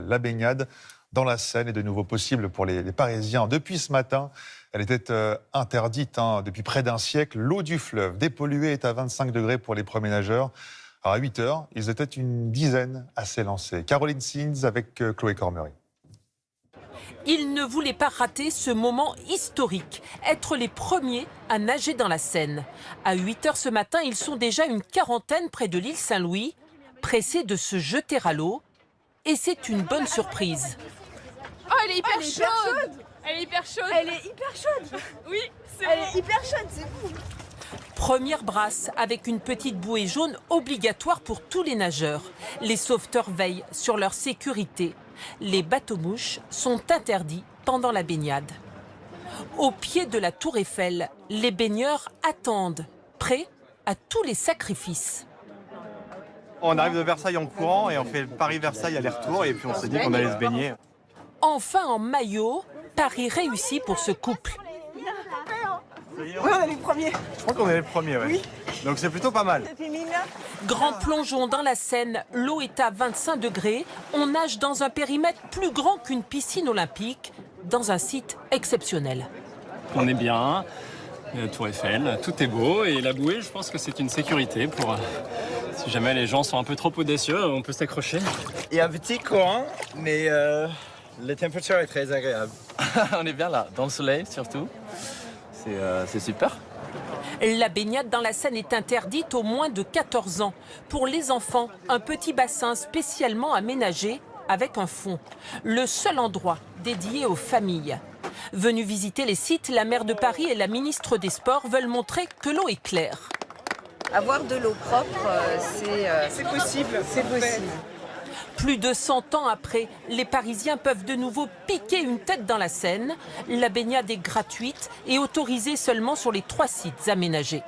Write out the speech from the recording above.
La baignade dans la Seine est de nouveau possible pour les Parisiens. Depuis ce matin, elle était interdite depuis près d'un siècle. L'eau du fleuve dépolluée est à 25 degrés pour les premiers nageurs. Alors à 8 heures, ils étaient une dizaine à s'élancer. Caroline Sins avec Chloé Cormery. Ils ne voulaient pas rater ce moment historique, être les premiers à nager dans la Seine. À 8 heures ce matin, ils sont déjà une quarantaine près de l'île Saint-Louis, pressés de se jeter à l'eau. Et c'est une bonne surprise. Oh, elle est hyper chaude. Elle est hyper chaude. Elle est hyper chaude. Oui, c'est Elle est hyper chaude, c'est fou. Première brasse avec une petite bouée jaune obligatoire pour tous les nageurs. Les sauveteurs veillent sur leur sécurité. Les bateaux-mouches sont interdits pendant la baignade. Au pied de la tour Eiffel, les baigneurs attendent, prêts à tous les sacrifices. On arrive de Versailles en courant et on fait Paris-Versailles aller-retour et puis on s'est dit qu'on allait se baigner. Enfin en maillot, Paris réussi pour ce couple. Oui, on est les premiers. Je crois qu'on est les premiers, ouais. Oui. Donc c'est plutôt pas mal. Grand plongeon dans la Seine, l'eau est à 25 degrés. On nage dans un périmètre plus grand qu'une piscine olympique, dans un site exceptionnel. On est bien, la tour Eiffel, tout est beau et la bouée, je pense que c'est une sécurité pour... si jamais les gens sont un peu trop audacieux, on peut s'accrocher. Il y a un petit courant, mais la température est très agréable. On est bien là, dans le soleil surtout. C'est super. La baignade dans la Seine est interdite aux moins de 14 ans. Pour les enfants, un petit bassin spécialement aménagé avec un fond. Le seul endroit dédié aux familles. Venus visiter les sites, la maire de Paris et la ministre des Sports veulent montrer que l'eau est claire. Avoir de l'eau propre, C'est possible. C'est possible. Plus de 100 ans après, les Parisiens peuvent de nouveau piquer une tête dans la Seine. La baignade est gratuite et autorisée seulement sur les 3 sites aménagés.